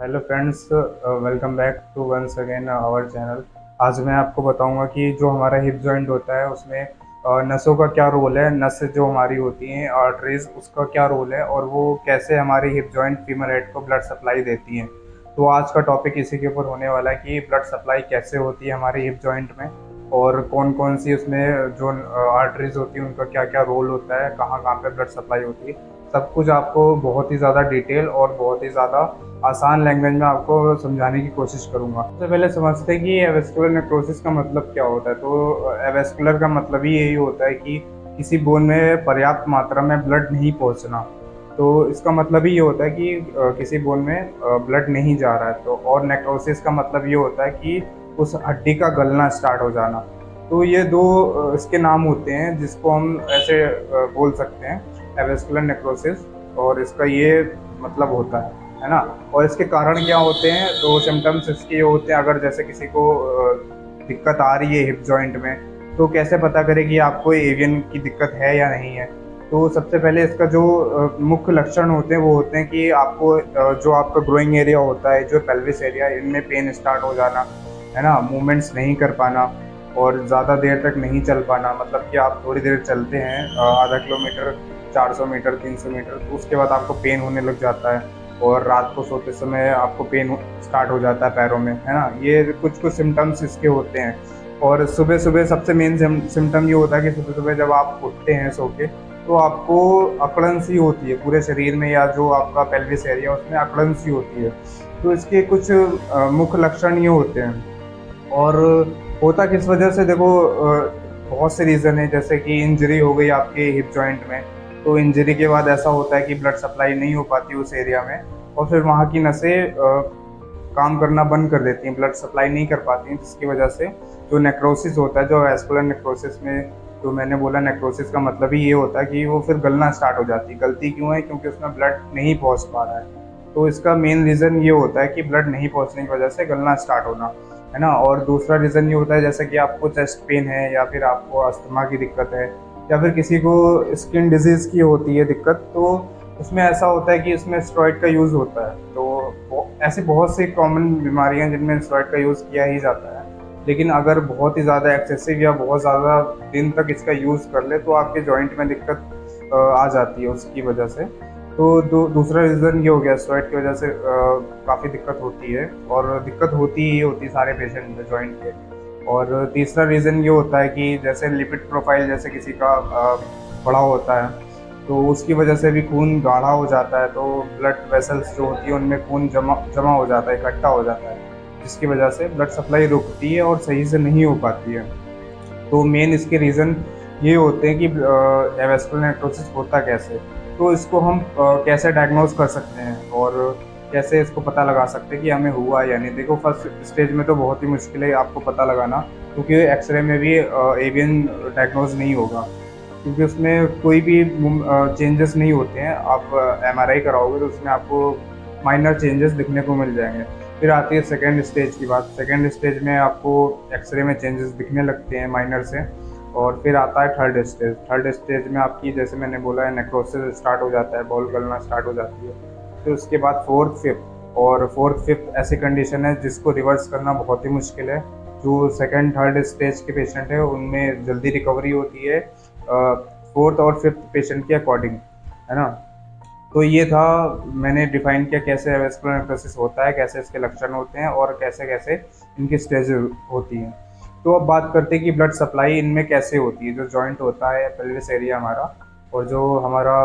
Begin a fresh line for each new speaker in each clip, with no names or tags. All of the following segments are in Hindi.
Hello friends, welcome back to once again our channel. आज मैं आपको बताऊंगा कि जो हमारा हिप जॉइंट होता है उसमें नसों का क्या रोल है। नस जो हमारी होती हैं आर्टरीज, उसका क्या रोल है और वो कैसे हमारे हिप जॉइंट फीमर हेड को ब्लड सप्लाई देती हैं। तो आज का टॉपिक इसी के ऊपर होने वाला है कि ब्लड सप्लाई कैसे होती है हमारे हिप जॉइंट में, और कौन कौन सी उसमें जो आर्टरीज होती हैं उनका क्या क्या रोल होता है, कहाँ कहाँ पे ब्लड सप्लाई होती है। सब कुछ आपको बहुत ही ज़्यादा डिटेल और बहुत ही ज़्यादा आसान लैंग्वेज में आपको समझाने की कोशिश करूंगा। सबसे पहले समझते हैं कि एवेस्कुलर नेक्रोसिस का मतलब क्या होता है। तो एवेस्कुलर का मतलब ही यही होता है कि किसी बोन में पर्याप्त मात्रा में ब्लड नहीं पहुंचना। तो इसका मतलब ही ये होता है कि किसी बोन में ब्लड नहीं जा रहा है। तो और नेक्रोसिस का मतलब ये होता है कि उस हड्डी का गलना स्टार्ट हो जाना। तो ये दो इसके नाम होते हैं जिसको हम ऐसे बोल सकते हैं, एवेस्कुलर नेक्रोसिस, और इसका ये मतलब होता है ना। और इसके कारण क्या होते हैं, तो सिम्टम्स इसके ये होते हैं। अगर जैसे किसी को दिक्कत आ रही है हिप जॉइंट में, तो कैसे पता करें कि आपको एवियन की दिक्कत है या नहीं है। तो सबसे पहले इसका जो मुख्य लक्षण होते हैं वो होते हैं कि आपको जो आपका ग्रोइंग एरिया होता है, जो पेल्विस एरिया, इनमें पेन स्टार्ट हो जाना, है ना। मूवमेंट्स नहीं कर पाना और ज़्यादा देर तक नहीं चल पाना। मतलब कि आप थोड़ी देर चलते हैं, आधा किलोमीटर, 400 मीटर, 300 मीटर, तो उसके बाद आपको पेन होने लग जाता है। और रात को सोते समय आपको पेन स्टार्ट हो जाता है पैरों में, है ना। ये कुछ कुछ सिम्टम्स इसके होते हैं। और सुबह सुबह सबसे मेन सिम्टम ये होता है कि सुबह सुबह जब आप उठते हैं सो के, तो आपको अकड़न सी होती है पूरे शरीर में, या जो आपका पेल्विस एरिया उसमें अकड़न सी होती है। तो इसके कुछ मुख्य लक्षण ये होते हैं। और होता किस वजह से, देखो बहुत से रीज़न है। जैसे कि इंजरी हो गई आपके हिप जॉइंट में, तो इंजरी के बाद ऐसा होता है कि ब्लड सप्लाई नहीं हो पाती उस एरिया में, और फिर वहाँ की नसें काम करना बंद कर देती हैं, ब्लड सप्लाई नहीं कर पाती हैं, जिसकी वजह से जो नेक्रोसिस होता है, जो वैस्कुलर नेक्रोसिस में, जो मैंने बोला नेक्रोसिस का मतलब ही ये होता है कि वो फिर गलना स्टार्ट हो जाती है। गलती क्यों है? क्योंकि उसमें ब्लड नहीं पहुंच पा रहा है। तो इसका मेन रीज़न ये होता है कि ब्लड नहीं पहुंचने की वजह से गलना स्टार्ट होना, है ना। और दूसरा रीज़न ये होता है जैसे कि आपको चेस्ट पेन है, या फिर आपको अस्थमा की दिक्कत है, या फिर किसी को स्किन डिजीज़ की होती है दिक्कत, तो उसमें ऐसा होता है कि उसमें स्टेरॉइड का यूज़ होता है। तो ऐसी बहुत सी कॉमन बीमारियां हैं जिनमें स्टेरॉइड का यूज़ किया ही जाता है। लेकिन अगर बहुत ही ज़्यादा एक्सेसिव या बहुत ज़्यादा दिन तक इसका यूज़ कर ले, तो आपके जॉइंट में दिक्कत आ जाती है उसकी वजह से। तो दूसरा रीज़न ये हो गया, स्टेरॉइड की वजह से काफ़ी दिक्कत होती है, और दिक्कत होती ही होती है सारे पेशेंट में जॉइंट के। और तीसरा रीज़न ये होता है कि जैसे लिपिड प्रोफाइल जैसे किसी का बड़ा होता है, तो उसकी वजह से भी खून गाढ़ा हो जाता है। तो ब्लड वेसल्स जो होती है उनमें खून जमा जमा हो जाता है, इकट्ठा हो जाता है, जिसकी वजह से ब्लड सप्लाई रुकती है और सही से नहीं हो पाती है। तो मेन इसके रीज़न ये होते हैं कि एवेस्कुलर नेक्रोसिस होता कैसे। तो इसको हम कैसे डायग्नोज कर सकते हैं, और कैसे इसको पता लगा सकते हैं कि हमें हुआ या नहीं। देखो, फर्स्ट स्टेज में तो बहुत ही मुश्किल है आपको पता लगाना, क्योंकि एक्सरे में भी एवियन डायग्नोज नहीं होगा, क्योंकि उसमें कोई भी चेंजेस नहीं होते हैं। आप एमआरआई कराओगे तो उसमें आपको माइनर चेंजेस दिखने को मिल जाएंगे। फिर आती है सेकेंड स्टेज की बात। सेकेंड स्टेज में आपको एक्सरे में चेंजेस दिखने लगते हैं माइनर से। और फिर आता है थर्ड स्टेज। थर्ड स्टेज में आपकी, जैसे मैंने बोला है, नेक्रोसिस स्टार्ट हो जाता है, बॉल गलना स्टार्ट हो जाती है। फिर उसके बाद फोर्थ फिफ्थ, और फोर्थ फिफ्थ ऐसी कंडीशन है जिसको रिवर्स करना बहुत ही मुश्किल है। जो सेकेंड थर्ड स्टेज के पेशेंट है उनमें जल्दी रिकवरी होती है फोर्थ और फिफ्थ पेशेंट के अकॉर्डिंग, है ना। तो ये था, मैंने डिफाइन किया कैसे वेस्कुलर नेक्रोसिस होता है, कैसे इसके लक्षण होते हैं, और कैसे कैसे इनकी स्टेज होती हैं। तो अब बात करते हैं कि ब्लड सप्लाई इनमें कैसे होती है। जो जॉइंट होता है, पेल्विस एरिया हमारा, और जो हमारा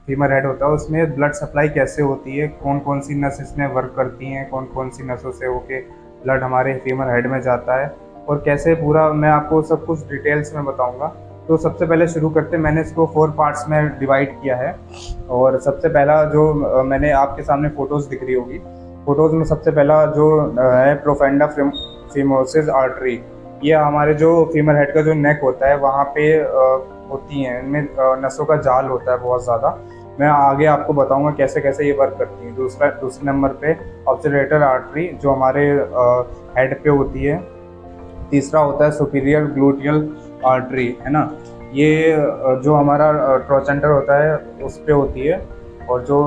फीमर हेड होता है, उसमें ब्लड सप्लाई कैसे होती है, कौन कौन सी नस इसमें वर्क करती हैं, कौन कौन सी नसों से होके ब्लड हमारे फीमर हेड में जाता है, और कैसे पूरा मैं आपको सब कुछ डिटेल्स में बताऊंगा। तो सबसे पहले शुरू करते हैं। मैंने इसको 4 पार्ट्स में डिवाइड किया है। और सबसे पहला जो मैंने आपके सामने फ़ोटोज़ दिख रही होगी, फ़ोटोज़ में सबसे पहला जो है प्रोफेंडा फीमोसिस आर्टरी। ये हमारे जो फीमर हेड का जो नेक होता है वहाँ पे होती हैं। इनमें नसों का जाल होता है बहुत ज़्यादा। मैं आगे आपको बताऊंगा कैसे कैसे ये वर्क करती हैं। दूसरे नंबर पे ऑब्जर्वेटर आर्टरी, जो हमारे हेड पे होती है। तीसरा होता है सुपीरियर ग्लूटियल आर्टरी, है ना। ये जो हमारा ट्रोचेंटर होता है उस पे होती है। और जो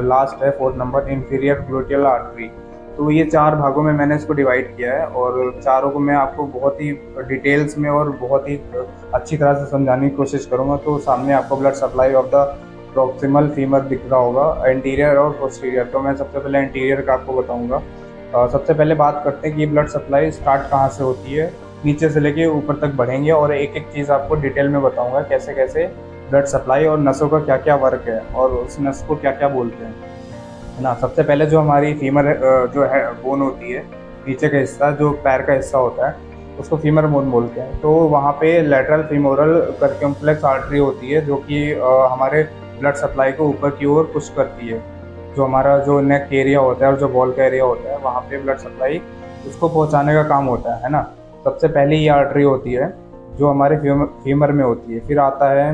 लास्ट है 4th number inferior gluteal artery. तो ये 4 भागों में मैंने इसको डिवाइड किया है और चारों को मैं आपको बहुत ही डिटेल्स में और बहुत ही अच्छी तरह से समझाने की कोशिश करूँगा। तो सामने आपको blood supply of the proximal femur दिख रहा होगा, इंटीरियर और पोस्टीरियर। तो मैं सबसे पहले इंटीरियर का आपको बताऊँगा। सबसे पहले बात करते हैं कि ब्लड सप्लाई स्टार्ट कहाँ से होती है, नीचे से लेके ऊपर तक बढ़ेंगे और एक एक चीज़ आपको डिटेल में बताऊँगा कैसे कैसे ब्लड सप्लाई और नसों का क्या क्या वर्क है और उस नस को क्या क्या बोलते हैं, है ना। सबसे पहले जो हमारी फीमर जो है बोन होती है, नीचे का हिस्सा जो पैर का हिस्सा होता है उसको फीमर बोन बोलते हैं। तो वहाँ पे लैटरल फीमोरल सर्कम्फ्लेक्स आर्टरी होती है जो कि हमारे ब्लड सप्लाई को ऊपर की ओर पुश करती है। जो हमारा जो नेक एरिया होता है और जो बॉल का एरिया होता है वहाँ पे ब्लड सप्लाई उसको पहुँचाने का काम होता है ना। सबसे पहले ये आर्टरी होती है जो हमारे फीमर में होती है। फिर आता है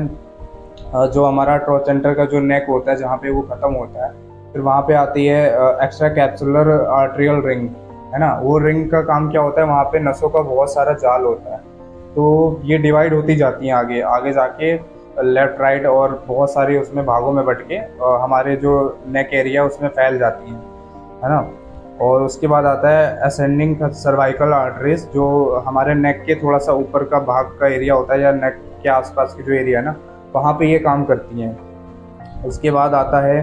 जो हमारा ट्रोचेंटर का जो नेक होता है जहाँ पे वो ख़त्म होता है। फिर वहाँ पे आती है एक्स्ट्रा कैप्सुलर आर्ट्रियल रिंग, है ना। वो रिंग का काम क्या होता है, वहाँ पे नसों का बहुत सारा जाल होता है। तो ये डिवाइड होती जाती हैं आगे आगे जाके लेफ्ट राइट और बहुत सारी उसमें भागों में बट के हमारे जो नेक एरिया उसमें फैल जाती हैं, है ना। और उसके बाद आता है असेंडिंग सर्वाइकल आर्टरीज जो हमारे नेक के थोड़ा सा ऊपर का भाग का एरिया होता है या नेक के आसपास की जो एरिया है ना, वहाँ पे ये काम करती हैं। उसके बाद आता है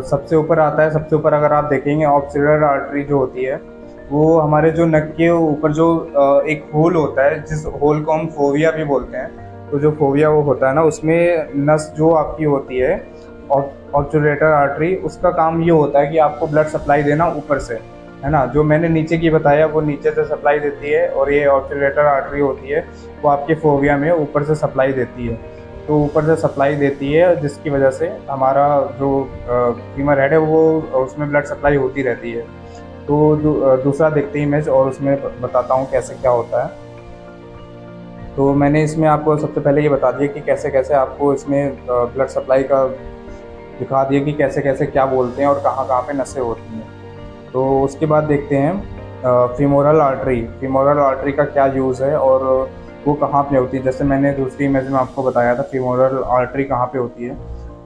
सबसे ऊपर आता है, सबसे ऊपर अगर आप देखेंगे ऑक्सीलर आर्टरी जो होती है वो हमारे जो नक के ऊपर जो एक होल होता है जिस होल को हम फोविया भी बोलते हैं। तो जो फोविया वो होता है ना उसमें नस जो आपकी होती है ऑब्चुलेटर आर्टरी, उसका काम ये होता है कि आपको ब्लड सप्लाई देना ऊपर से, है ना। जो मैंने नीचे की बताया वो नीचे से सप्लाई देती है और ये ऑब्चुलेटर आर्टरी होती है वो आपके फोविया में ऊपर से सप्लाई देती है। तो ऊपर से सप्लाई देती है जिसकी वजह से हमारा जो फीमर हेड है वो उसमें ब्लड सप्लाई होती रहती है। तो दूसरा देखते ही इमेज और उसमें बताता हूँ कैसे क्या होता है। तो मैंने इसमें आपको सबसे पहले ये बता दिया कि कैसे कैसे आपको इसमें ब्लड सप्लाई का दिखा दिया कि कैसे कैसे क्या बोलते हैं और कहाँ कहाँ पे नसें होती हैं। तो उसके बाद देखते हैं फीमोरल आर्टरी। फीमोरल आर्टरी का क्या यूज़ है और वो कहाँ पे होती है। जैसे मैंने दूसरी इमेज में आपको बताया था फीमोरल आर्टरी कहाँ पे होती है।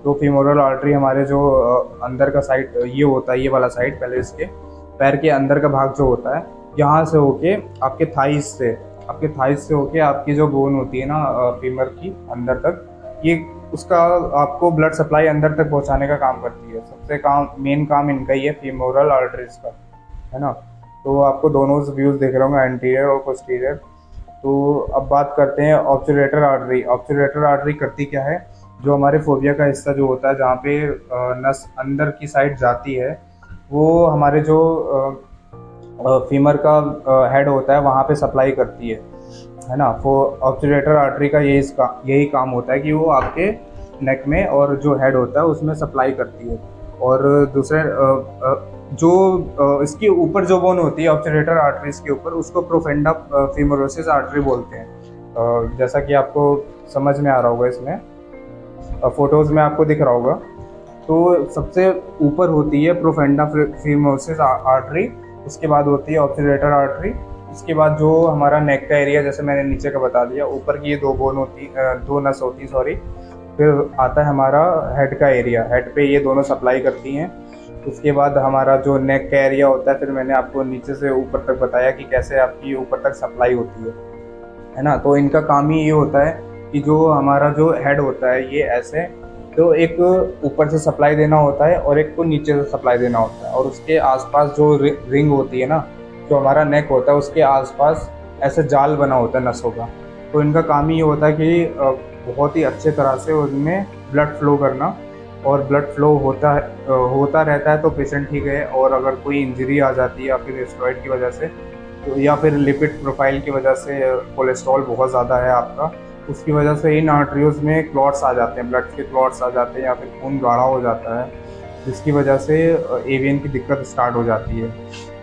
तो फीमोरल आर्टरी हमारे जो अंदर का साइड ये होता है, ये वाला साइड, पहले इसके पैर के अंदर का भाग जो होता है यहाँ से होके आपके थाइस से होके आपकी जो बोन होती है ना फीमर की अंदर तक, ये उसका आपको ब्लड सप्लाई अंदर तक पहुंचाने का काम करती है। सबसे मेन काम इनका ही है फीमोरल आर्टरीज का, है ना। तो आपको दोनों व्यूज़ देख रहा हूँ एंटीरियर और पोस्टीरियर। तो अब बात करते हैं ऑब्चुलेटर आर्टरी। ऑब्चुलेटर आर्टरी करती क्या है, जो हमारे फोबिया का हिस्सा जो होता है जहाँ पे नस अंदर की साइड जाती है वो हमारे जो फीमर का हेड होता है वहाँ पे सप्लाई करती है ना। वो ऑब्चुलेटर आर्टरी का यही काम होता है कि वो आपके नेक में और जो हेड होता है उसमें सप्लाई करती है। और दूसरे जो इसके ऊपर जो बोन होती है ऑब्चुलेटर आर्टरीज के ऊपर उसको प्रोफेंडा फीमोरोसिस आर्टरी बोलते हैं। जैसा कि आपको समझ में आ रहा होगा इसमें फोटोज़ में आपको दिख रहा होगा। तो सबसे ऊपर होती है प्रोफेंडा फीमोरोसिस आर्टरी, उसके बाद होती है ऑब्चुलेटर आर्टरी, उसके बाद जो हमारा नेक का एरिया जैसे मैंने नीचे का बता दिया, ऊपर की ये दो नस होती सॉरी। फिर आता है हमारा हेड का एरिया, हेड पे ये दोनों सप्लाई करती हैं। उसके बाद हमारा जो नेक का एरिया होता है, फिर मैंने आपको नीचे से ऊपर तक बताया कि कैसे आपकी ऊपर तक सप्लाई होती है ना। तो इनका काम ही ये होता है कि जो हमारा जो हेड होता है ये ऐसे, तो एक ऊपर से सप्लाई देना होता है और एक को नीचे से सप्लाई देना होता है। और उसके आसपास जो रिंग होती है ना, जो हमारा नेक होता है उसके आसपास ऐसे जाल बना होता है नसों का। तो इनका काम ही ये होता है कि बहुत ही अच्छे तरह से उनमें ब्लड फ्लो करना, और ब्लड फ्लो होता रहता है तो पेशेंट ठीक है। और अगर कोई इंजरी आ जाती है या फिर स्टेरॉइड की वजह से तो या फिर लिपिड प्रोफाइल की वजह से कोलेस्ट्रॉल बहुत ज़्यादा है आपका, उसकी वजह से इन आर्टरीज में क्लॉट्स आ जाते हैं, ब्लड के क्लॉट्स आ जाते हैं या फिर खून गाढ़ा हो जाता है, जिसकी वजह से एवीएन की दिक्कत स्टार्ट हो जाती है।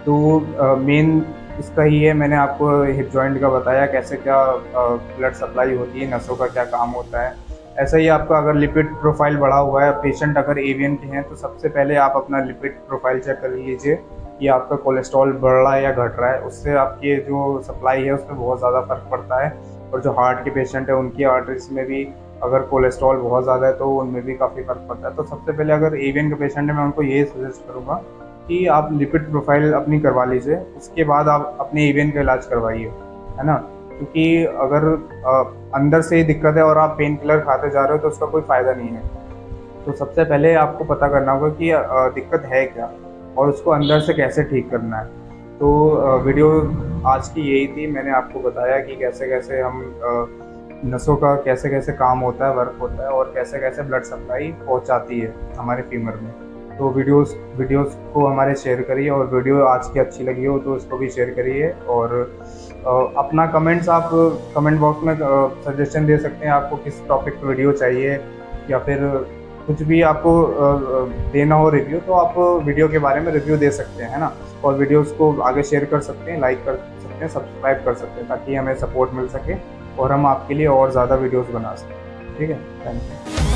तो मेन इसका ही है, मैंने आपको हिप जॉइंट का बताया कैसे क्या ब्लड सप्लाई होती है, नसों का क्या काम होता है। ऐसा ही आपका अगर लिपिड प्रोफाइल बढ़ा हुआ है, पेशेंट अगर एवीएन के हैं, तो सबसे पहले आप अपना लिपिड प्रोफाइल चेक कर लीजिए कि आपका कोलेस्ट्रॉल बढ़ रहा है या घट रहा है। उससे आपकी जो सप्लाई है उसमें बहुत ज़्यादा फ़र्क पड़ता है। और जो हार्ट के पेशेंट है उनकी आर्टरीज में भी अगर कोलेस्ट्रॉल बहुत ज़्यादा है तो उनमें भी काफ़ी फ़र्क पड़ता है। तो सबसे पहले अगर एवियन का पेशेंट है, मैं उनको यही सजेस्ट करूँगा कि आप लिपिड प्रोफाइल अपनी करवा लीजिए, उसके बाद आप अपने एवियन का इलाज करवाइए, है ना। क्योंकि अगर अंदर से ही दिक्कत है और आप पेन किलर खाते जा रहे हो तो उसका कोई फ़ायदा नहीं है। तो सबसे पहले आपको पता करना होगा कि दिक्कत है क्या और उसको अंदर से कैसे ठीक करना है। तो वीडियो आज की यही थी, मैंने आपको बताया कि कैसे कैसे हम नसों का कैसे कैसे काम होता है, वर्क होता है, और कैसे कैसे ब्लड सप्लाई पहुंचाती है हमारे फीमर में। तो वीडियोस वीडियोस को हमारे शेयर करिए, और वीडियो आज की अच्छी लगी हो तो इसको भी शेयर करिए। और अपना कमेंट्स आप कमेंट बॉक्स में सजेशन दे सकते हैं, आपको किस टॉपिक पे वीडियो चाहिए, या फिर कुछ भी आपको देना हो रिव्यू, तो आप वीडियो के बारे में रिव्यू दे सकते हैं, है ना। और वीडियोस को आगे शेयर कर सकते हैं, लाइक कर सकते हैं, सब्सक्राइब कर सकते हैं, ताकि हमें सपोर्ट मिल सके और हम आपके लिए और ज़्यादा वीडियोस बना सकें। ठीक है, थैंक यू।